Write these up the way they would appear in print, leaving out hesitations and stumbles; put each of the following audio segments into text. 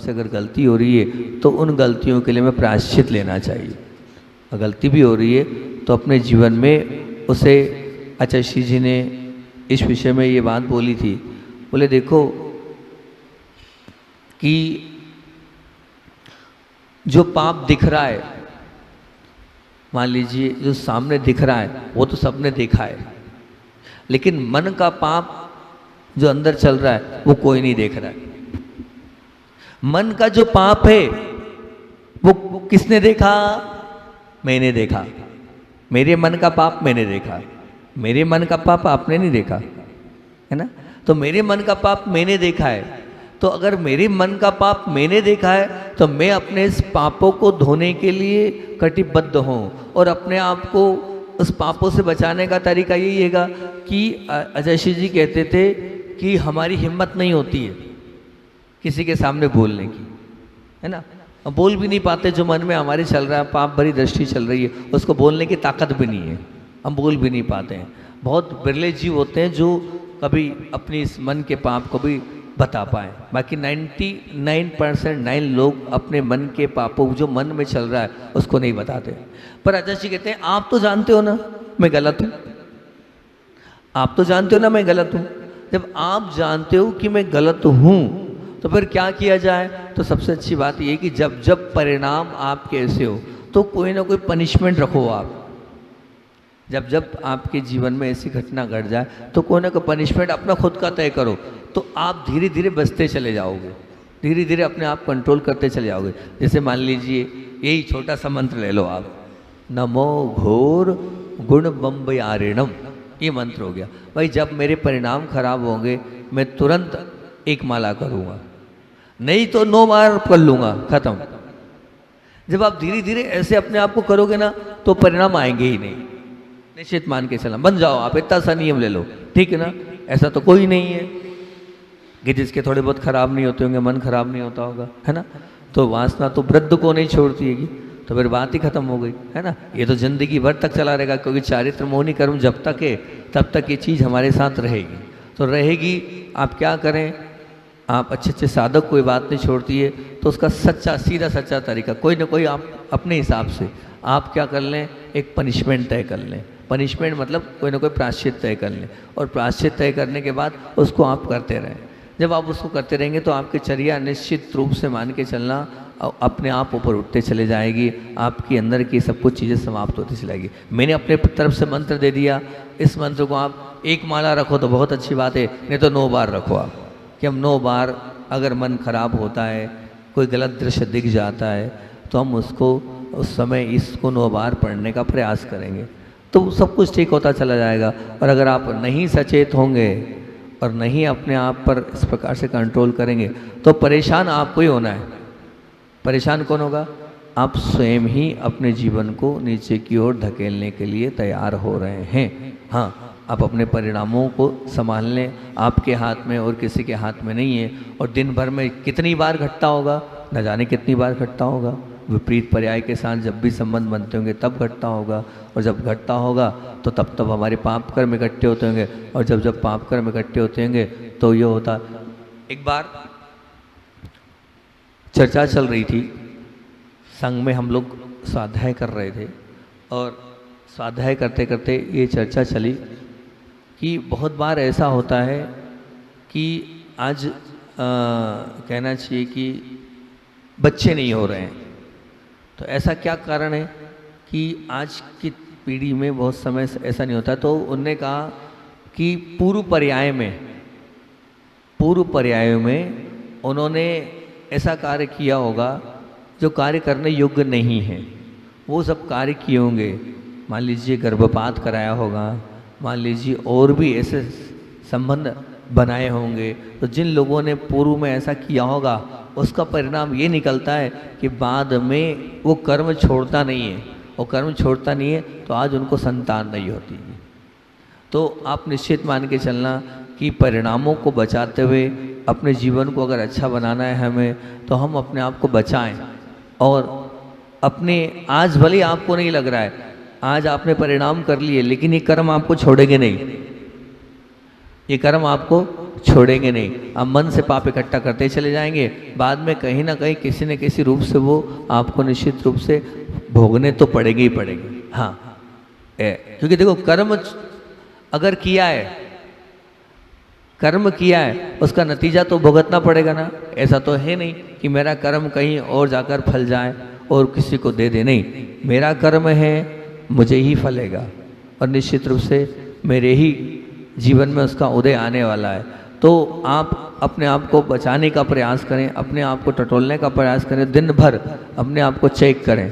से अगर गलती हो रही है तो उन गलतियों के लिए मैं प्रायश्चित लेना चाहिए। अगर गलती भी हो रही है तो अपने जीवन में उसे, अच्छा श्री जी ने इस विषय में ये बात बोली थी, बोले देखो कि जो पाप दिख रहा है, मान लीजिए जो सामने दिख रहा है वो तो सबने देखा है, लेकिन मन का पाप जो अंदर चल रहा है वो कोई नहीं देख रहा है। मन का जो पाप है वो किसने देखा? मैंने देखा। मेरे मन का पाप मैंने देखा, मेरे मन का पाप आपने नहीं देखा, है ना? तो मेरे मन का पाप मैंने देखा है, तो अगर मेरे मन का पाप मैंने देखा है तो मैं अपने इस पापों को धोने के लिए कटिबद्ध हूँ, और अपने आप को उस पापों से बचाने का तरीका यही हैगा कि अजय श्री जी कहते थे कि हमारी हिम्मत नहीं होती है किसी के सामने बोलने की, है ना? हम बोल भी नहीं पाते, जो मन में हमारे चल रहा है, पाप भरी दृष्टि चल रही है, उसको बोलने की ताकत भी नहीं है, हम बोल भी नहीं पाते हैं। बहुत बिरले जीव होते हैं जो कभी अपनी इस मन के पाप को भी बता पाए, बाकी 99% लोग अपने मन के पापों जो मन में चल रहा है उसको नहीं बताते। पर अजय जी कहते हैं आप तो जानते हो ना मैं गलत हूँ, आप तो जानते हो ना मैं गलत हूँ। जब आप जानते हो कि मैं गलत हूँ तो फिर क्या किया जाए? तो सबसे अच्छी बात यह कि जब जब परिणाम आपके ऐसे हो तो कोई ना कोई पनिशमेंट रखो आप। जब जब आपके जीवन में ऐसी घटना घट जाए तो कोई ना कोई पनिशमेंट अपना खुद का तय करो, तो आप धीरे धीरे बचते चले जाओगे, धीरे धीरे अपने आप कंट्रोल करते चले जाओगे। जैसे मान लीजिए यही छोटा सा मंत्र ले लो आप, नमो घोर गुण बम्बयारिणम, ये मंत्र हो गया। भाई जब मेरे परिणाम खराब होंगे मैं तुरंत एक माला करूँगा, नहीं तो 9 बार कर लूँगा, खत्म। जब आप धीरे धीरे ऐसे अपने आप को करोगे ना तो परिणाम आएंगे ही नहीं, निश्चित मान के चलना। बन जाओ आप, इतना सा नियम ले लो, ठीक है ना? ऐसा तो कोई नहीं है कि जिसके थोड़े बहुत खराब नहीं होते होंगे, मन खराब नहीं होता होगा, है ना? तो वासना तो वृद्ध को नहीं छोड़ती है, तो फिर बात ही खत्म हो गई, है ना? ये तो जिंदगी भर तक चला रहेगा, क्योंकि चारित्र मोहनी कर्म जब तक है तब तक ये चीज़ हमारे साथ रहेगी। तो रहेगी, आप क्या करें? आप अच्छे अच्छे साधक कोई बात नहीं छोड़ती है तो उसका सच्चा सीधा सच्चा तरीका कोई ना कोई आप अपने हिसाब से आप क्या कर लें, एक पनिशमेंट तय कर लें। पनिशमेंट मतलब कोई ना कोई प्रायश्चित तय कर लें, और प्रायश्चित तय करने के बाद उसको आप करते रहें। जब आप उसको करते रहेंगे तो आपकी चर्या निश्चित रूप से मान के चलना अपने आप ऊपर उठते चले जाएगी, आपकी अंदर की सब कुछ चीज़ें समाप्त होती चली जाएगी। मैंने अपने तरफ से मंत्र दे दिया, इस मंत्र को आप 1 माला रखो तो बहुत अच्छी बात है, नहीं तो 9 बार रखो आप, कि हम 9 बार अगर मन खराब होता है, कोई गलत दृश्य दिख जाता है तो हम उसको उस समय इसको 9 बार पढ़ने का प्रयास करेंगे, तो सब कुछ ठीक होता चला जाएगा। और अगर आप नहीं सचेत होंगे और नहीं अपने आप पर इस प्रकार से कंट्रोल करेंगे तो परेशान आपको ही होना है। परेशान कौन होगा? आप स्वयं ही अपने जीवन को नीचे की ओर धकेलने के लिए तैयार हो रहे हैं। हाँ, आप अपने परिणामों को संभाल लें, आपके हाथ में और किसी के हाथ में नहीं है। और दिन भर में कितनी बार घटता होगा, न जाने कितनी बार घटता होगा। विपरीत पर्याय के साथ जब भी संबंध बनते होंगे तब घटता होगा, और जब घटता होगा तो तब तब हमारे पाप कर्म इकट्ठे होते होंगे, और जब जब पाप कर्म इकट्ठे होते होंगे तो ये होता। एक बार चर्चा चल रही थी संघ में, हम लोग स्वाध्याय कर रहे थे, और स्वाध्याय करते करते ये चर्चा चली कि बहुत बार ऐसा होता है कि आज कहना चाहिए कि बच्चे नहीं हो रहे हैं। तो ऐसा क्या कारण है कि आज की पीढ़ी में बहुत समय ऐसा नहीं होता? तो उनने कहा कि पूर्व पर्याय में उन्होंने ऐसा कार्य किया होगा जो कार्य करने योग्य नहीं है, वो सब कार्य किए होंगे। मान लीजिए गर्भपात कराया होगा, मान लीजिए और भी ऐसे संबंध बनाए होंगे। तो जिन लोगों ने पूर्व में ऐसा किया होगा उसका परिणाम ये निकलता है कि बाद में वो कर्म छोड़ता नहीं है, वो कर्म छोड़ता नहीं है तो आज उनको संतान नहीं होती है। तो आप निश्चित मान के चलना कि परिणामों को बचाते हुए अपने जीवन को अगर अच्छा बनाना है हमें, तो हम अपने आप को बचाएं। और अपने आज भले आपको नहीं लग रहा है, आज आपने परिणाम कर लिए, लेकिन ये कर्म आपको छोड़ेंगे नहीं, ये कर्म आपको छोड़ेंगे नहीं। आप मन से पाप इकट्ठा करते चले जाएंगे, बाद में कहीं ना कहीं किसी न किसी रूप से वो आपको निश्चित रूप से भोगने तो पड़ेंगे ही पड़ेंगे। हाँ, क्योंकि देखो कर्म अगर किया है, कर्म किया है, उसका नतीजा तो भुगतना पड़ेगा ना। ऐसा तो है नहीं कि मेरा कर्म कहीं और जाकर फल जाए और किसी को दे दे, नहीं, मेरा कर्म है मुझे ही फलेगा और निश्चित रूप से मेरे ही जीवन में उसका उदय आने वाला है। तो आप अपने आप को बचाने का प्रयास करें, अपने आप को टटोलने का प्रयास करें, दिन भर अपने आप को चेक करें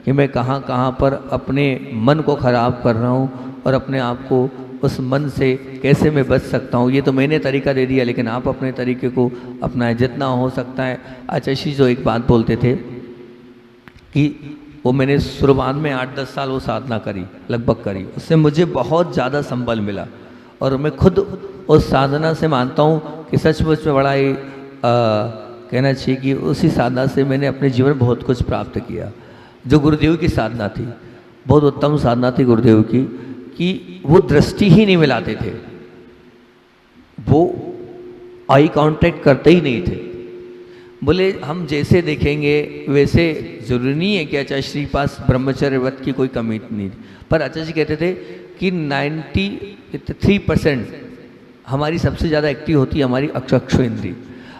कि मैं कहाँ कहाँ पर अपने मन को ख़राब कर रहा हूँ और अपने आप को उस मन से कैसे मैं बच सकता हूँ। ये तो मैंने तरीका दे दिया, लेकिन आप अपने तरीके को अपनाएं जितना हो सकता है। आचार्य जो एक बात बोलते थे कि वो मैंने शुरुआत में 8-10 साल वो साधना करी, लगभग करी, उससे मुझे बहुत ज़्यादा संबल मिला और मैं खुद उस साधना से मानता हूँ कि सचमुच में बड़ा ही कहना चाहिए कि उसी साधना से मैंने अपने जीवन में बहुत कुछ प्राप्त किया। जो गुरुदेव की साधना थी, बहुत उत्तम साधना थी गुरुदेव की, कि वो दृष्टि ही नहीं मिलाते थे, वो आई कांटेक्ट करते ही नहीं थे। बोले हम जैसे देखेंगे वैसे, जरूरी नहीं है कि आचार्य श्री पास ब्रह्मचर्य व्रत की कोई कमी नहीं थी, पर आचार्य जी कहते थे कि 93% हमारी सबसे ज़्यादा एक्टिव होती है हमारी चक्षु इंद्री।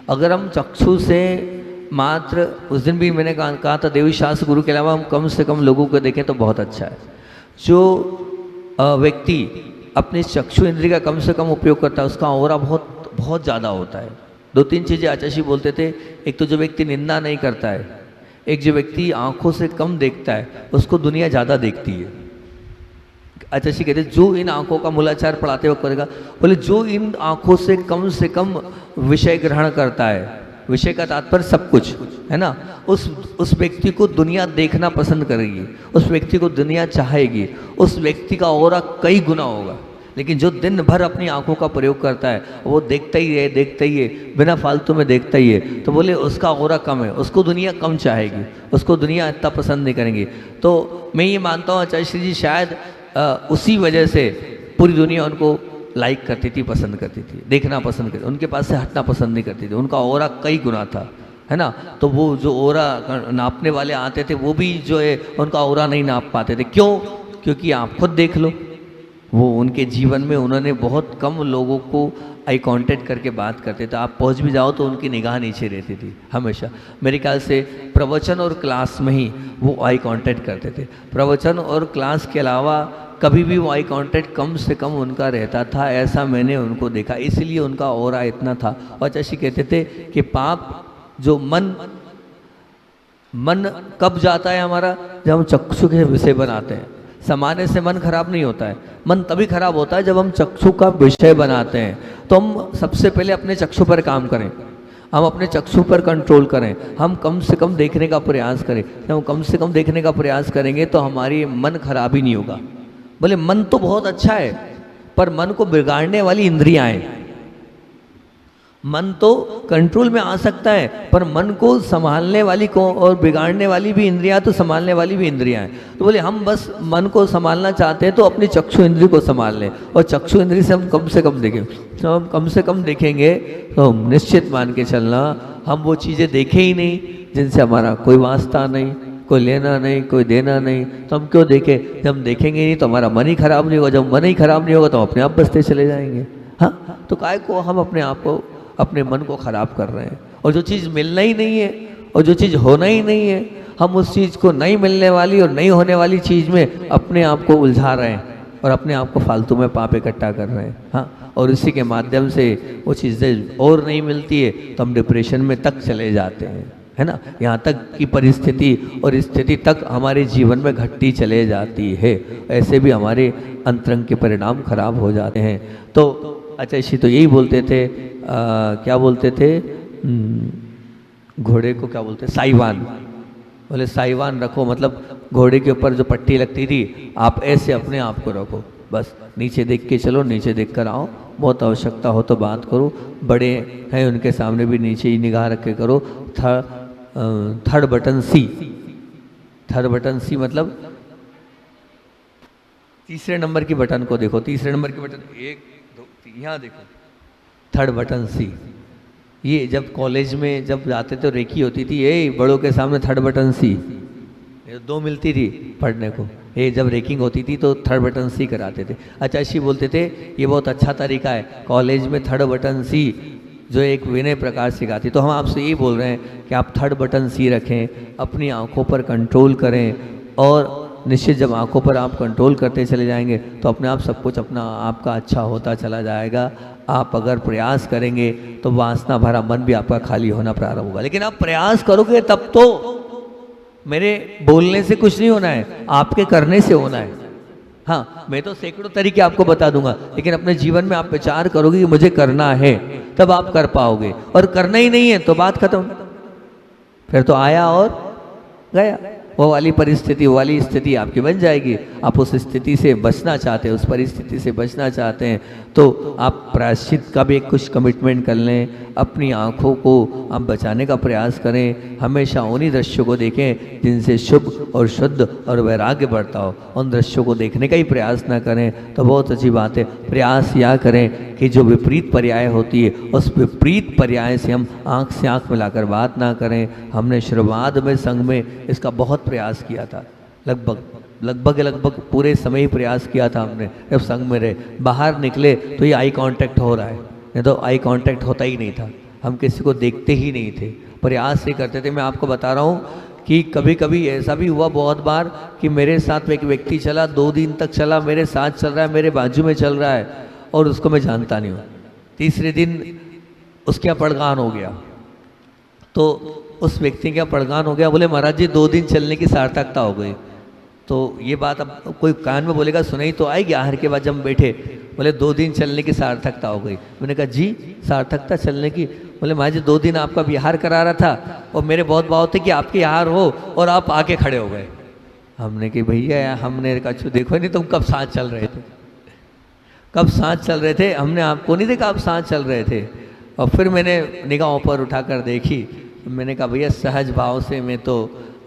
अगर हम चक्षु से मात्र, उस दिन भी मैंने कहा था देवी शास्त्र गुरु के अलावा हम कम से कम लोगों को देखें तो बहुत अच्छा है। जो व्यक्ति अपने चक्षु इंद्री का कम से कम उपयोग करता है उसका ऑरा बहुत बहुत ज़्यादा होता है। 2-3 चीज़ें आचार्य जी बोलते थे, एक तो जो व्यक्ति निंदा नहीं करता है, एक जो व्यक्ति आंखों से कम देखता है उसको दुनिया ज़्यादा देखती है। आचार्य जी कहते जो इन आंखों का मूलाचार पढ़ाते वक्त करेगा, बोले जो इन आंखों से कम विषय ग्रहण करता है, विषय का तात्पर्य सब कुछ है ना, उस व्यक्ति को दुनिया देखना पसंद करेगी, उस व्यक्ति को दुनिया चाहेगी, उस व्यक्ति का ऑरा कई गुना होगा। लेकिन जो दिन भर अपनी आंखों का प्रयोग करता है, वो देखता ही है बिना फालतू में देखता ही है, तो बोले उसका ऑरा कम है, उसको दुनिया कम चाहेगी, उसको दुनिया इतना पसंद नहीं करेंगी। तो मैं ये मानता हूँ आचार्य श्री जी शायद उसी वजह से पूरी दुनिया उनको लाइक करती थी, पसंद करती थी, देखना पसंद करती, उनके पास से हटना पसंद नहीं करती थी। उनका ऑरा कई गुना था, है ना। तो वो जो ऑरा नापने वाले आते थे वो भी जो है उनका ऑरा नहीं नाप पाते थे। क्यों? क्योंकि आप खुद देख लो, वो उनके जीवन में उन्होंने बहुत कम लोगों को आई कांटेक्ट करके बात करते थे। आप पहुंच भी जाओ तो उनकी निगाह नीचे रहती थी हमेशा। मेरे ख्याल से प्रवचन और क्लास में ही वो आई कांटेक्ट करते थे, प्रवचन और क्लास के अलावा कभी भी वो आई कांटेक्ट कम से कम उनका रहता था, ऐसा मैंने उनको देखा, इसलिए उनका ऑरा इतना था। और चाची कहते थे कि पाप जो मन कब जाता है हमारा, जब हम चक्षु के विषय बनाते हैं। समाने से मन खराब नहीं होता है, मन तभी खराब होता है जब हम चक्षु का विषय बनाते हैं। तो हम सबसे पहले अपने चक्षु पर काम करें, हम अपने चक्षु पर कंट्रोल करें, हम कम से कम देखने का प्रयास करें। जब हम कम से कम देखने का प्रयास करेंगे तो हमारी मन खराब ही नहीं होगा। बोले मन तो बहुत अच्छा है, पर मन को बिगाड़ने वाली इंद्रियां हैं। मन तो कंट्रोल में आ सकता है, पर मन को संभालने वाली को और बिगाड़ने वाली भी इंद्रियां, तो संभालने वाली भी इंद्रियां हैं। तो बोले हम बस मन को संभालना चाहते हैं तो अपनी चक्षु इंद्री को संभाल लें, और चक्षु इंद्री से हम कम से कम देखें। तो हम कम से कम देखेंगे तो हम निश्चित मान के चलना हम वो चीज़ें देखें ही नहीं जिनसे हमारा कोई वास्ता नहीं, कोई लेना नहीं, कोई देना नहीं। तो हम क्यों देखें? जब हम देखेंगे नहीं तो हमारा मन ही खराब नहीं होगा, जब मन ही खराब नहीं होगा तो अपने आप बचते चले जाएंगे। हाँ, तो काय को हम अपने आप को, अपने मन को खराब कर रहे हैं। और जो चीज़ मिलना ही नहीं है और जो चीज़ होना ही नहीं है, हम उस चीज़ को नहीं मिलने वाली और नहीं होने वाली चीज़ में अपने आप को उलझा रहे हैं और अपने आप को फालतू में पाप इकट्ठा कर रहे हैं। हाँ, और इसी के माध्यम से वो चीज़ें और नहीं मिलती है तो हम डिप्रेशन में तक चले जाते हैं, है ना। यहाँ तक की परिस्थिति और स्थिति तक हमारे जीवन में घटती चले जाती है। ऐसे भी हमारे अंतरंग के परिणाम खराब हो जाते हैं। तो अच्छा, इसी तो यही बोलते थे, क्या बोलते थे, घोड़े को क्या बोलते, साईवान। बोले साईवान रखो, मतलब घोड़े के ऊपर जो पट्टी लगती थी आप ऐसे अपने आप को रखो, बस नीचे देख के चलो, नीचे देख कर आओ, बहुत आवश्यकता हो तो बात करो, बड़े हैं उनके सामने भी नीचे ही निगाह रख के करो। थर्ड बटन सी, थर्ड बटन सी मतलब तीसरे नंबर की बटन को देखो, तीसरे नंबर की बटन 1 2 3, यहाँ देखो, थर्ड बटन सी। ये जब कॉलेज में जब जाते तो रेकी होती थी, ये बड़ों के सामने थर्ड बटन सी, 2 मिलती थी पढ़ने को। ये जब रेकिंग होती थी तो थर्ड बटन सी कराते थे। आचार्य बोलते थे ये बहुत अच्छा तरीका है, कॉलेज में थर्ड बटन सी जो एक विनय प्रकार सिखाती। तो हम आपसे ये बोल रहे हैं कि आप थर्ड बटन सी रखें, अपनी आंखों पर कंट्रोल करें, और निश्चित जब आंखों पर आप कंट्रोल करते चले जाएंगे तो अपने आप सब कुछ अपना आपका अच्छा होता चला जाएगा। आप अगर प्रयास करेंगे तो वासना भरा मन भी आपका खाली होना प्रारंभ होगा। लेकिन आप प्रयास करोगे तब तो, मेरे बोलने से कुछ नहीं होना है, आपके करने से होना है। हाँ, मैं तो सैकड़ों तरीके आपको बता दूंगा, लेकिन अपने जीवन में आप विचार करोगे कि मुझे करना है, तब आप कर पाओगे। और करना ही नहीं है तो बात खत्म, फिर तो आया और गया। वो वाली परिस्थिति, वो वाली स्थिति आपकी बन जाएगी। आप उस स्थिति से बचना चाहते हैं, उस परिस्थिति से बचना चाहते हैं, तो आप प्रायश्चित का भी कुछ कमिटमेंट कर लें। अपनी आँखों को आप बचाने का प्रयास करें। हमेशा उन्हीं दृश्यों को देखें जिनसे शुभ और शुद्ध और वैराग्य बढ़ता हो। उन दृश्यों को देखने का ही प्रयास ना करें तो बहुत अच्छी बात है। प्रयास यह करें कि जो विपरीत पर्याय होती है, उस विपरीत पर्याय से हम आँख से आँख मिलाकर बात ना करें। हमने शुरुआत में संघ में इसका बहुत प्रयास किया था, लगभग पूरे समय ही प्रयास किया था हमने। जब संघ में रहे, बाहर निकले तो ये आई कांटेक्ट हो रहा है, नहीं तो आई कांटेक्ट होता ही नहीं था। हम किसी को देखते ही नहीं थे, प्रयास ही करते थे। मैं आपको बता रहा हूँ कि कभी कभी ऐसा भी हुआ बहुत बार कि मेरे साथ एक व्यक्ति चला, 2 दिन तक चला, मेरे साथ चल रहा है, मेरे बाजू में चल रहा है, और उसको मैं जानता नहीं हूँ। तीसरे दिन उसके यहाँ पड़गान हो गया। तो उस व्यक्ति का पड़गान हो गया, बोले महाराज जी 2 दिन चलने की सार्थकता हो गई। तो ये बात अब कोई कान में बोलेगा सुनाई तो आएगी। आहार के बाद जब हम बैठे, बोले 2 दिन चलने की सार्थकता हो गई। मैंने कहा जी सार्थकता चलने की? बोले महाराज जी 2 दिन आपका विहार करा रहा था, और मेरे बहुत भाव थे कि आपके विहार हो, और आप आके खड़े हो गए। हमने कि भैया, हमने कहा देखो नहीं तुम कब साथ चल रहे थे, कब साथ चल रहे थे, हमने आपको नहीं देखा आप साथ चल रहे थे। और फिर मैंने निगाह ऊपर उठाकर देखी, मैंने कहा भैया सहज भाव से मैं तो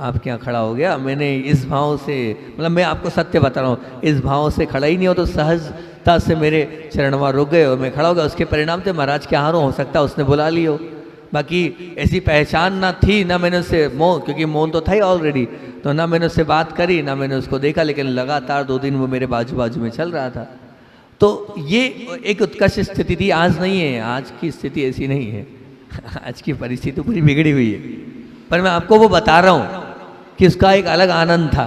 आपके यहाँ खड़ा हो गया। मैंने इस भाव से, मतलब मैं आपको सत्य बता रहा हूँ, इस भाव से खड़ा ही नहीं हो तो सहजता से मेरे चरणवा रुक गए और मैं खड़ा हो गया। उसके परिणाम थे महाराज के हारों, हो सकता है उसने बुला लियो। बाकी ऐसी पहचान ना थी, ना मैंने उससे मौन, क्योंकि मौन तो था ही ऑलरेडी, तो ना मैंने उससे बात करी, ना मैंने उसको देखा। लेकिन लगातार 2 दिन वो मेरे बाजू बाजू में चल रहा था। तो ये एक उत्कृष्ट स्थिति थी, आज नहीं है। आज की स्थिति ऐसी नहीं है, आज की परिस्थिति पूरी बिगड़ी हुई है। पर मैं आपको वो बता रहा हूँ कि उसका एक अलग आनंद था,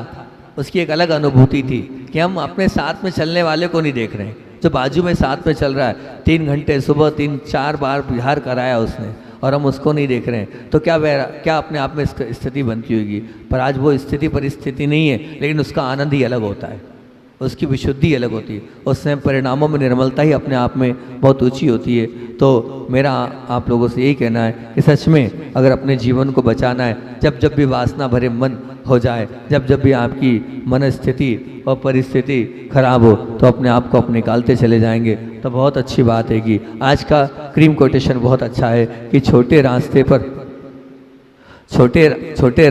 उसकी एक अलग अनुभूति थी कि हम अपने साथ में चलने वाले को नहीं देख रहे हैं, जो बाजू में साथ में चल रहा है। 3 घंटे सुबह 3-4 बार विहार कराया उसने, और हम उसको नहीं देख रहे हैं, तो क्या अपने आप में स्थिति बनती होगी। पर आज वो स्थिति परिस्थिति नहीं है, लेकिन उसका आनंद ही अलग होता है, उसकी विशुद्धि अलग होती है, उसमें परिणामों में निर्मलता ही अपने आप में बहुत ऊंची होती है। तो मेरा आप लोगों से यही कहना है कि सच में अगर अपने जीवन को बचाना है, जब जब भी वासना भरे मन हो जाए, जब जब भी आपकी मन स्थिति और परिस्थिति खराब हो, तो अपने आप को निकालते चले जाएंगे तो बहुत अच्छी बात है। कि आज का क्रीम कोटेशन बहुत अच्छा है कि छोटे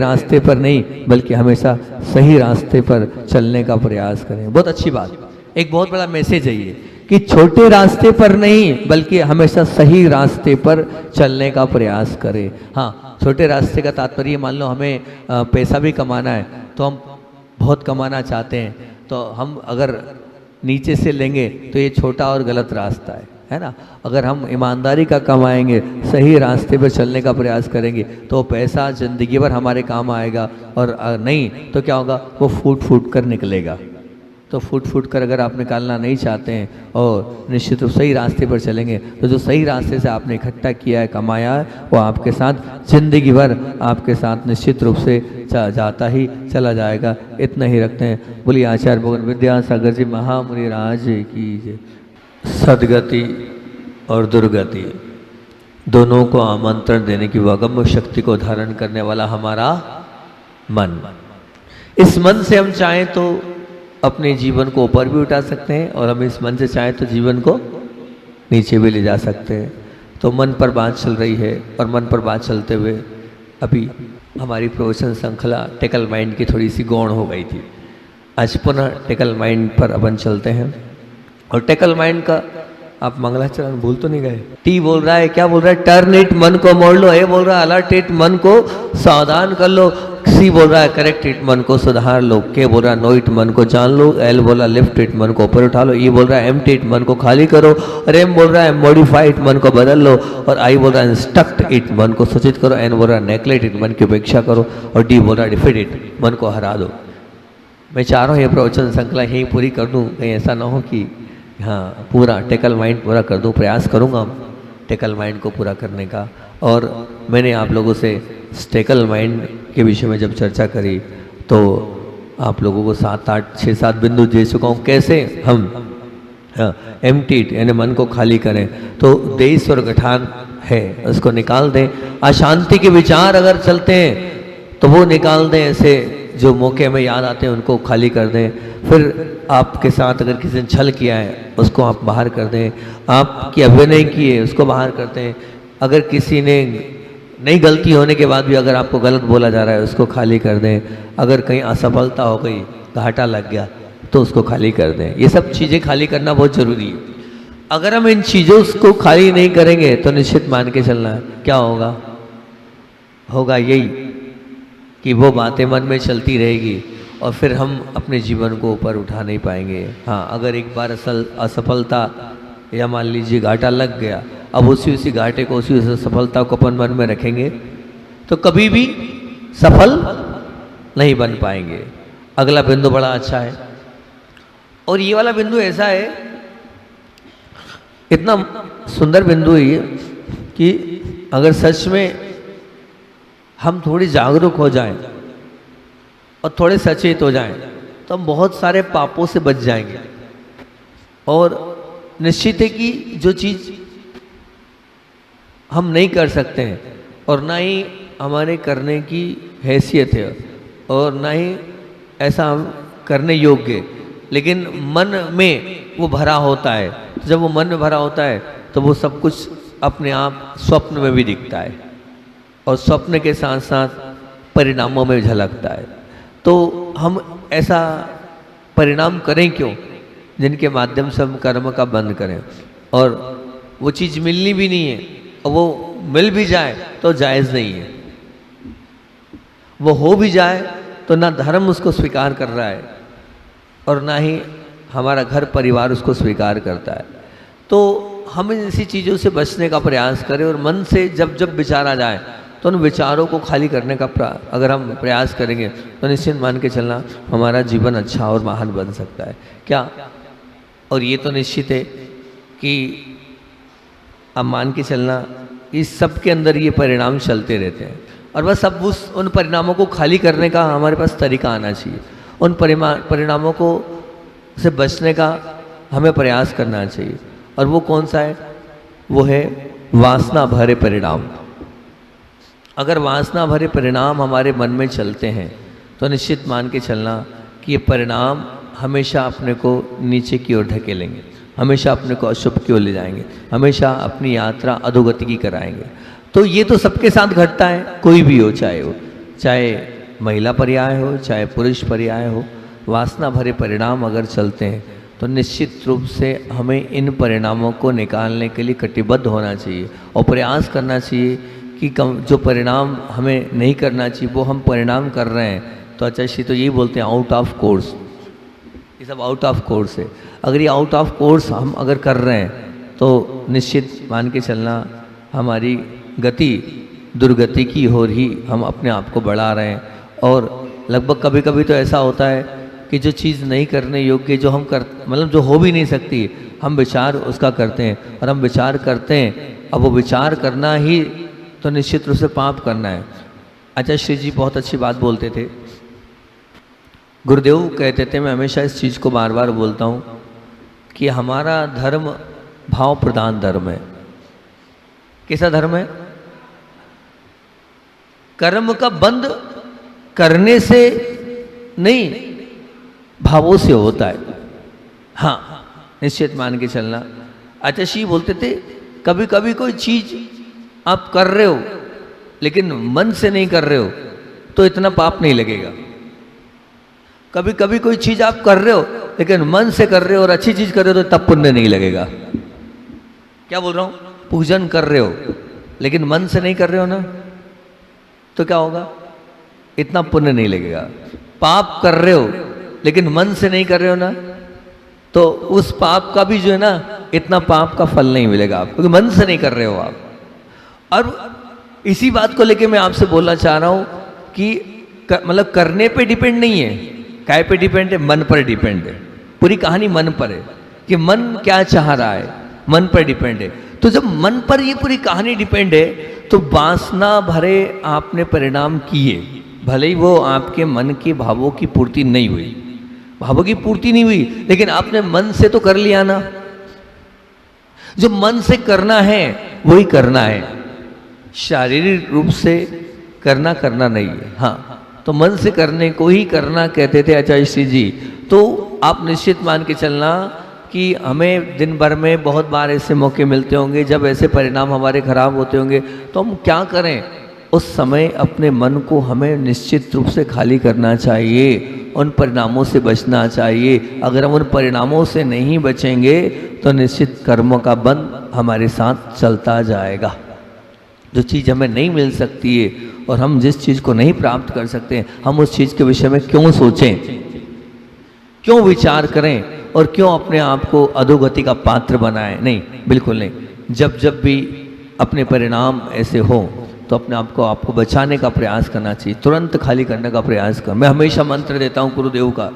रास्ते पर नहीं, बल्कि हमेशा सही रास्ते पर चलने का प्रयास करें। बहुत अच्छी बात, एक बहुत बड़ा मैसेज है ये कि छोटे रास्ते पर नहीं, बल्कि हमेशा सही रास्ते पर चलने का प्रयास करें। हाँ, छोटे रास्ते का तात्पर्य, मान लो हमें पैसा भी कमाना है, तो हम बहुत कमाना चाहते हैं, तो हम अगर नीचे से लेंगे तो ये छोटा और गलत रास्ता है ना। अगर हम ईमानदारी का कमाएंगे, सही रास्ते पर चलने का प्रयास करेंगे, तो पैसा ज़िंदगी भर हमारे काम आएगा। और नहीं तो क्या होगा, वो फूट कर निकलेगा। तो फूट कर अगर आप निकालना नहीं चाहते हैं और निश्चित रूप सही रास्ते पर चलेंगे, तो जो सही रास्ते से आपने इकट्ठा किया है, कमाया है, वो आपके साथ ज़िंदगी भर आपके साथ निश्चित रूप से जाता ही चला जाएगा। इतना ही रखते हैं। बोलिए आचार्य भगवान विद्यासागर जी महामुनि राज की जय। सदगति और दुर्गति दोनों को आमंत्रण देने की अगम्य शक्ति को धारण करने वाला हमारा मन। इस मन से हम चाहें तो अपने जीवन को ऊपर भी उठा सकते हैं, और हम इस मन से चाहें तो जीवन को नीचे भी ले जा सकते हैं। तो मन पर बात चल रही है, और मन पर बात चलते हुए अभी हमारी प्रवचन श्रृंखला टेकल माइंड की थोड़ी सी गौण हो गई थी। आज पुनः टेकल माइंड पर अपन चलते हैं। और टेकल माइंड का आप मंगलाचरण भूल तो नहीं गए? टी बोल रहा है, क्या बोल रहा है? टर्न इट, मन को मोड़ लो। ए बोल रहा है अलर्ट इट, मन को सावधान कर लो। सी बोल रहा है करेक्ट इट, मन को सुधार लो। के बोल रहा है नो इट, मन को जान लो। एल बोला लिफ्ट इट, मन को ऊपर उठा लो। ई बोल रहा है एम्प्टी इट, मन को खाली करो। और एम बोल रहा है मॉडिफाई इट, मन को बदल लो। और आई बोल रहा है इंस्ट्रक्ट इट, मन को सूचित करो। एन बोल रहा है नेग्लेक्ट इट, मन की उपेक्षा करो। और डी बोल रहा है डिफीट इट, मन को हरा दो। मैं चाह रहा हूँ ये प्रवचन श्रृंखला यहीं पूरी कर दूँ, कहीं ऐसा ना हो कि हाँ पूरा टेकल माइंड पूरा कर दूँ। प्रयास करूँगा टेकल माइंड को पूरा करने का। और मैंने आप लोगों से टेकल माइंड के विषय में जब चर्चा करी तो आप लोगों को 7, 8, 6, 7 बिंदु दे चुका हूँ कैसे हम एम्प्टी यानी मन को खाली करें। तो देश और गठान है उसको निकाल दें। अशांति के विचार अगर चलते हैं तो वो निकाल दें, ऐसे जो मौके में याद आते हैं उनको खाली कर दें। फिर आपके साथ अगर किसी ने छल किया है उसको आप बाहर कर दें। आपकी अभिनय की है उसको बाहर करते हैं। अगर किसी ने नई गलती होने के बाद भी अगर आपको गलत बोला जा रहा है उसको खाली कर दें। अगर कहीं असफलता हो गई, घाटा लग गया तो उसको खाली कर दें। ये सब चीज़ें खाली करना बहुत ज़रूरी है। अगर हम इन चीज़ों को खाली नहीं करेंगे तो निश्चित मान के चलना है क्या होगा? होगा यही कि वो बातें मन में चलती रहेगी और फिर हम अपने जीवन को ऊपर उठा नहीं पाएंगे। हाँ अगर एक बार असफलता या मान लीजिए घाटा लग गया, अब उसी घाटे को उसी सफलता को अपन मन में रखेंगे तो कभी भी सफल नहीं बन पाएंगे। अगला बिंदु बड़ा अच्छा है और ये वाला बिंदु ऐसा है, इतना सुंदर बिंदु है ये कि अगर सच में हम थोड़ी जागरूक हो जाएं और थोड़े सचेत हो जाएं तो हम बहुत सारे पापों से बच जाएंगे। और निश्चित है कि जो चीज़ हम नहीं कर सकते हैं और ना ही हमारे करने की हैसियत है और ना ही ऐसा हम करने योग्य, लेकिन मन में वो भरा होता है। जब वो मन में भरा होता है तो वो सब कुछ अपने आप स्वप्न में भी दिखता है और स्वप्न के साथ साथ परिणामों में झलकता है। तो हम ऐसा परिणाम करें क्यों जिनके माध्यम से हम कर्म का बंद करें और वो चीज़ मिलनी भी नहीं है और वो मिल भी जाए तो जायज़ नहीं है। वो हो भी जाए तो ना धर्म उसको स्वीकार कर रहा है और ना ही हमारा घर परिवार उसको स्वीकार करता है। तो हम ऐसी चीज़ों से बचने का प्रयास करें और मन से जब जब विचार आ जाए तो उन विचारों को खाली करने का अगर हम प्रयास करेंगे तो निश्चित मान के चलना हमारा जीवन अच्छा और महान बन सकता है। क्या? और ये तो निश्चित है कि अब मान के चलना इस सब के अंदर ये परिणाम चलते रहते हैं और बस अब उन परिणामों को खाली करने का हमारे पास तरीका आना चाहिए। उन परिणामों को से बचने का हमें प्रयास करना चाहिए। और वो कौन सा है? वो है वासना भरे परिणाम। अगर वासना भरे परिणाम हमारे मन में चलते हैं तो निश्चित मान के चलना कि ये परिणाम हमेशा अपने को नीचे की ओर ढकेलेंगे, हमेशा अपने को अशुभ की ओर ले जाएंगे, हमेशा अपनी यात्रा अधोगति की कराएंगे। तो ये तो सबके साथ घटता है, कोई भी हो, चाहे महिला पर्याय हो, चाहे पुरुष पर्याय हो। वासना भरे परिणाम अगर चलते हैं तो निश्चित रूप से हमें इन परिणामों को निकालने के लिए कटिबद्ध होना चाहिए और प्रयास करना चाहिए कि जो परिणाम हमें नहीं करना चाहिए वो हम परिणाम कर रहे हैं। तो आचार्य तो यही बोलते हैं आउट ऑफ कोर्स, ये सब आउट ऑफ कोर्स है। अगर ये आउट ऑफ कोर्स हम अगर कर रहे हैं तो निश्चित मान के चलना हमारी गति दुर्गति की ओर ही हम अपने आप को बढ़ा रहे हैं। और लगभग कभी कभी तो ऐसा होता है कि जो चीज़ नहीं करने योग्य, जो हम मतलब जो हो भी नहीं सकती, हम विचार उसका करते हैं और हम विचार करते हैं। अब वो विचार करना ही तो निश्चित रूप से पाप करना है। आचार्य श्री जी बहुत अच्छी बात बोलते थे, गुरुदेव कहते थे, मैं हमेशा इस चीज़ को बार बार बोलता हूँ कि हमारा धर्म भाव प्रधान धर्म है। कैसा धर्म है? कर्म का बंद करने से नहीं, भावों से होता है। हाँ निश्चित मान के चलना। आचार्य श्री बोलते थे कभी कभी कोई चीज़ आप कर रहे हो लेकिन मन से नहीं कर रहे हो तो इतना पाप नहीं लगेगा। कभी कभी कोई चीज़ आप कर रहे हो लेकिन मन से कर रहे हो और अच्छी चीज़ कर रहे हो तो तब पुण्य नहीं लगेगा। क्या बोल रहा हूं, पूजन कर रहे हो लेकिन मन से नहीं कर रहे हो ना, तो क्या होगा, इतना पुण्य नहीं लगेगा। पाप कर रहे हो लेकिन मन से नहीं कर रहे हो ना, तो उस पाप का भी जो है ना, इतना पाप का फल नहीं मिलेगा आपको, क्योंकि मन से नहीं कर रहे हो आप। और इसी बात को लेके मैं आपसे बोलना चाह रहा हूं कि मतलब करने पे डिपेंड नहीं है, काय पे डिपेंड है, मन पर डिपेंड है। पूरी कहानी मन पर है कि मन क्या चाह रहा है, मन पर डिपेंड है। तो जब मन पर ये पूरी कहानी डिपेंड है, तो वासना भरे आपने परिणाम किए, भले ही वो आपके मन के भावों की पूर्ति नहीं हुई, भावों की पूर्ति नहीं हुई, लेकिन आपने मन से तो कर लिया ना। जो मन से करना है वही करना है, शारीरिक रूप से करना नहीं है। हाँ, तो मन से करने को ही करना कहते थे आचार्य श्री जी। तो आप निश्चित मान के चलना कि हमें दिन भर में बहुत बार ऐसे मौके मिलते होंगे जब ऐसे परिणाम हमारे खराब होते होंगे, तो हम क्या करें, उस समय अपने मन को हमें निश्चित रूप से खाली करना चाहिए, उन परिणामों से बचना चाहिए। अगर हम उन परिणामों से नहीं बचेंगे तो निश्चित कर्मों का बंध हमारे साथ चलता जाएगा। जो चीज़ हमें नहीं मिल सकती है और हम जिस चीज़ को नहीं प्राप्त कर सकते, हम उस चीज़ के विषय में क्यों सोचें, क्यों विचार करें और क्यों अपने आप को अधोगति का पात्र बनाएं? नहीं, बिल्कुल नहीं। जब भी अपने परिणाम ऐसे हो तो अपने आप को आपको बचाने का प्रयास करना चाहिए, तुरंत खाली करने का प्रयास कर। मैं हमेशा मंत्र देता हूँ गुरुदेव का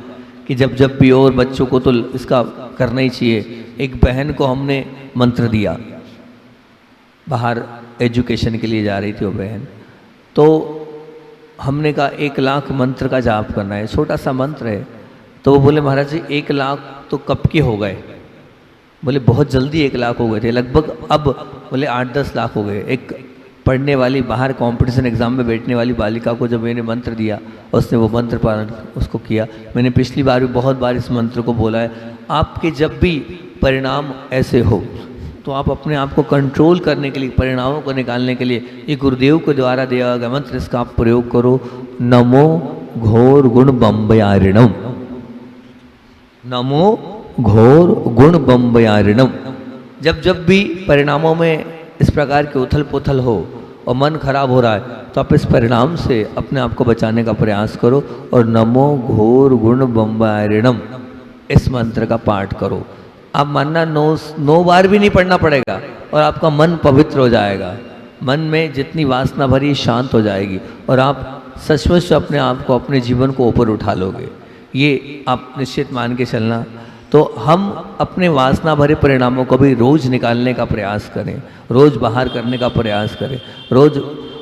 कि जब भी, और बच्चों को तो इसका करना ही चाहिए। एक बहन को हमने मंत्र दिया, बाहर एजुकेशन के लिए जा रही थी वो बहन, तो हमने कहा 1 लाख मंत्र का जाप करना है, छोटा सा मंत्र है। तो वो बोले महाराज जी 1 लाख तो कब के हो गए? बोले बहुत जल्दी 1 लाख हो गए थे, लगभग अब बोले 8-10 लाख हो गए। एक पढ़ने वाली, बाहर कंपटीशन एग्जाम में बैठने वाली बालिका को जब मैंने मंत्र दिया, उसने वो मंत्र पालन उसको किया। मैंने पिछली बार भी बहुत बार इस मंत्र को बोला है। आपके जब भी परिणाम ऐसे हो तो आप अपने आप को कंट्रोल करने के लिए, परिणामों को निकालने के लिए ये गुरुदेव के द्वारा दिया गया मंत्र, इसका आप प्रयोग करो। नमो घोर गुण बम्बयारिणम, नमो घोर गुण बम्बयारिणम। जब भी परिणामों में इस प्रकार की उथल पुथल हो और मन खराब हो रहा है, तो आप इस परिणाम से अपने आप को बचाने का प्रयास करो और नमो घोर गुण बम्बयारिणम इस मंत्र का पाठ करो। आप मानना 9 बार भी नहीं पढ़ना पड़ेगा और आपका मन पवित्र हो जाएगा, मन में जितनी वासना भरी शांत हो जाएगी और आप सचमुच अपने आप को, अपने जीवन को ऊपर उठा लोगे। ये आप निश्चित मान के चलना। तो हम अपने वासना भरे परिणामों को भी रोज निकालने का प्रयास करें, रोज बाहर करने का प्रयास करें। रोज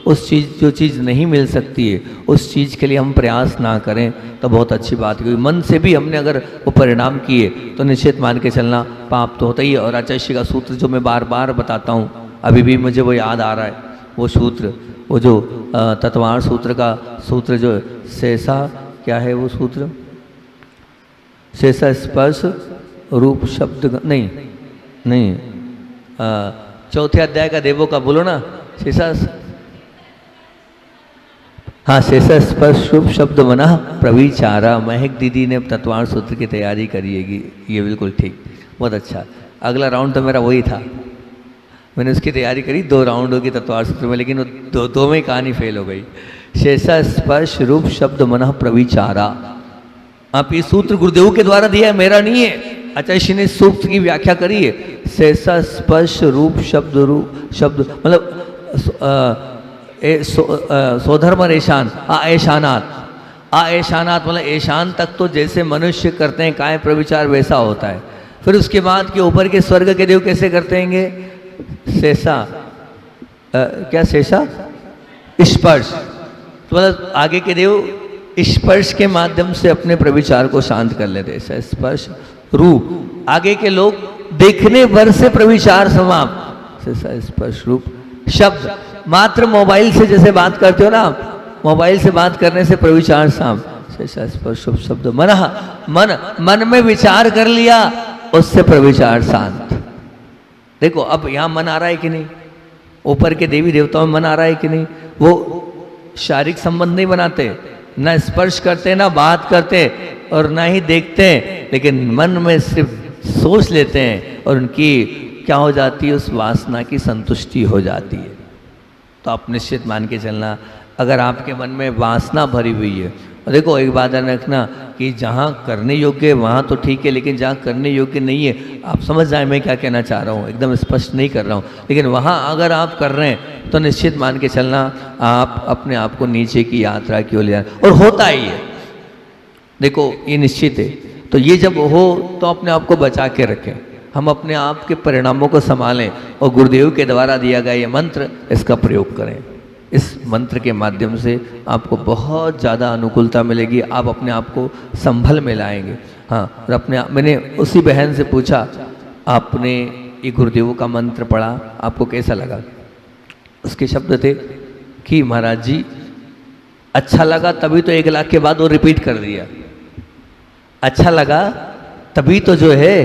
उस चीज़, जो चीज़ नहीं मिल सकती है, उस चीज़ के लिए हम प्रयास ना करें तो बहुत अच्छी बात है। क्योंकि मन से भी हमने अगर वो परिणाम किए तो निश्चित मान के चलना पाप तो होता ही है। और आचार्य श्री का सूत्र जो मैं बार बार बताता हूँ, अभी भी मुझे वो याद आ रहा है, वो सूत्र, वो जो तत्वार सूत्र का सूत्र जो शेषा, क्या है वो सूत्र, शेषा स्पर्श रूप शब्द, नहीं चौथे अध्याय का देवों का बोलो ना, शेषा, हाँ, शेषा स्पर्श रूप शब्द मना प्रविचारा। महक दीदी ने तत्वार सूत्र की तैयारी करिएगी, ये बिल्कुल ठीक, बहुत अच्छा। अगला राउंड तो मेरा वही था, मैंने उसकी तैयारी करी 2 राउंडों की तत्वार सूत्र में, लेकिन वो दो में कहानी फेल हो गई। शेषा स्पर्श रूप शब्द मना प्रविचारा। आप ये सूत्र गुरुदेव के द्वारा दिया है, मेरा नहीं है। आचार्य श्री ने सूत्र की व्याख्या करी है। शेषा स्पर्श रूप शब्द मतलब सोधर्म ऐशान ऐशानात मतलब ऐशान तक तो जैसे मनुष्य करते हैं काय प्रविचार वैसा होता है। फिर उसके बाद के ऊपर के स्वर्ग के देव कैसे करते हैंगे? शेषा क्या शेषा स्पर्श, तो मतलब आगे के देव स्पर्श के माध्यम से अपने प्रविचार को शांत कर लेते। ऐसा स्पर्श रूप, आगे के लोग देखने भर से प्रविचार समाप्त। शेषा स्पर्श रूप शब्द, मात्र मोबाइल से जैसे बात करते हो ना, मोबाइल से बात करने से प्रविचार समाप्त। शेषा स्पर्श रूप शब्द मन में विचार कर लिया, उससे प्रविचार शांत। देखो अब यहाँ मन आ रहा है कि नहीं, ऊपर के देवी देवताओं में मन आ रहा है कि नहीं? वो शारीरिक संबंध नहीं बनाते, ना स्पर्श करते, ना बात करते और ना ही देखते हैं, लेकिन मन में सिर्फ सोच लेते हैं और उनकी क्या हो जाती है, उस वासना की संतुष्टि हो जाती है। तो आप निश्चित मान के चलना, अगर आपके मन में वासना भरी हुई है, और देखो एक बात ध्यान रखना कि जहाँ करने योग्य है वहाँ तो ठीक है, लेकिन जहाँ करने योग्य नहीं है, आप समझ जाए मैं क्या कहना चाह रहा हूँ, एकदम स्पष्ट नहीं कर रहा हूँ, लेकिन वहाँ अगर आप कर रहे हैं तो निश्चित मान के चलना आप अपने आप को नीचे की यात्रा की ओर ले जाए, और होता ही है। देखो ये निश्चित है। तो ये जब हो तो अपने आप को बचा के रखें, हम अपने आप के परिणामों को संभालें, और गुरुदेव के द्वारा दिया गया ये मंत्र, इसका प्रयोग करें। इस मंत्र के माध्यम से आपको बहुत ज़्यादा अनुकूलता मिलेगी, आप अपने आप को संभल में लाएंगे। हाँ, और अपने मैंने उसी बहन से पूछा, आपने ये गुरुदेव का मंत्र पढ़ा, आपको कैसा लगा? उसके शब्द थे कि महाराज जी अच्छा लगा, तभी तो 1 लाख के बाद वो रिपीट कर दिया। अच्छा लगा तभी तो जो है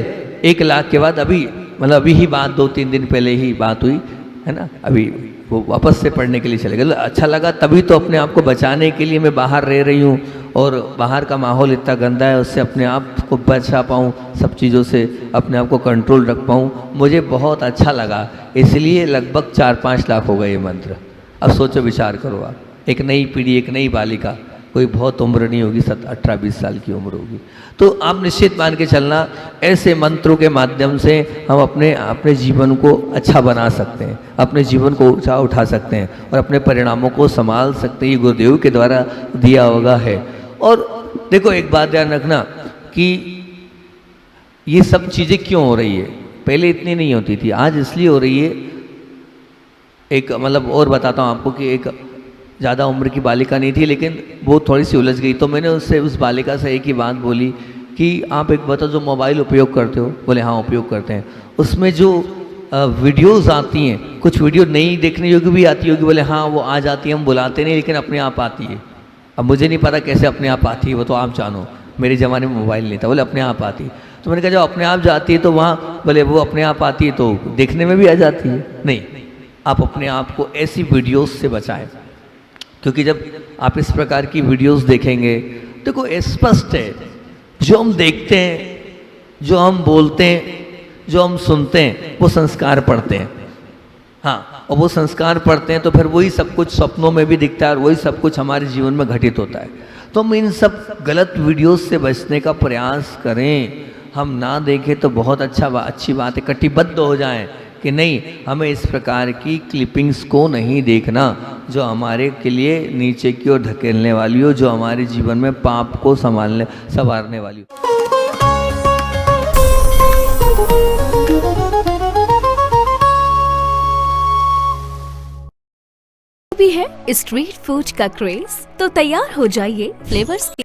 1 लाख के बाद, अभी मतलब अभी ही बात 2-3 दिन पहले ही बात हुई है ना, अभी वो वापस से पढ़ने के लिए चले गए। अच्छा लगा तभी तो अपने आप को बचाने के लिए मैं बाहर रह रही हूँ, और बाहर का माहौल इतना गंदा है, उससे अपने आप को बचा पाऊँ, सब चीज़ों से अपने आप को कंट्रोल रख पाऊँ, मुझे बहुत अच्छा लगा, इसलिए लगभग 4-5 लाख हो गए ये मंत्र। अब सोचो, विचार करो आप, एक नई पीढ़ी, एक नई बालिका, कोई बहुत उम्र नहीं होगी, 18-20 साल की उम्र होगी, तो आप निश्चित मान के चलना ऐसे मंत्रों के माध्यम से हम अपने जीवन को अच्छा बना सकते हैं, अपने जीवन को ऊंचा उठा सकते हैं, और अपने परिणामों को संभाल सकते हैं। ये गुरुदेव के द्वारा दिया होगा है। और देखो एक बात ध्यान रखना कि ये सब चीज़ें क्यों हो रही है, पहले इतनी नहीं होती थी, आज इसलिए हो रही है। एक मतलब और बताता हूँ आपको कि एक ज़्यादा उम्र की बालिका नहीं थी, लेकिन वो थोड़ी सी उलझ गई, तो मैंने उससे, उस बालिका से एक ही बात बोली कि आप एक बताओ, जो मोबाइल उपयोग करते हो? बोले हाँ उपयोग करते हैं। उसमें जो वीडियोस आती हैं, कुछ वीडियो नहीं देखने योग्य भी आती होगी? बोले हाँ वो आ जाती है, हम बुलाते नहीं, लेकिन अपने आप आती है। अब मुझे नहीं पता कैसे अपने आप आती है, वो तो आप जानो, मेरे ज़माने में मोबाइल नहीं था। बोले अपने आप आती है। तो मैंने कहा जब अपने आप जाती है तो वहाँ, बोले वो अपने आप आती है तो देखने में भी आ जाती है। नहीं, आप अपने आप को ऐसी वीडियोस से बचाएं, क्योंकि जब आप इस प्रकार की वीडियोस देखेंगे, देखो स्पष्ट है, जो हम देखते हैं, जो हम बोलते हैं, जो हम सुनते हैं, वो संस्कार पढ़ते हैं। हाँ, और वो संस्कार पढ़ते हैं तो फिर वही सब कुछ सपनों में भी दिखता है, और वही सब कुछ हमारे जीवन में घटित होता है। तो हम इन सब गलत वीडियोस से बचने का प्रयास करें, हम ना देखें तो बहुत अच्छी बात है, कटिबद्ध हो जाएं कि नहीं, हमें इस प्रकार की क्लिपिंग्स को नहीं देखना जो हमारे के लिए नीचे की ओर धकेलने वाली हो, जो हमारे जीवन में पाप को संवारने वाली हो। भी है स्ट्रीट फूड का क्रेज, तो तैयार हो जाइए फ्लेवर्स के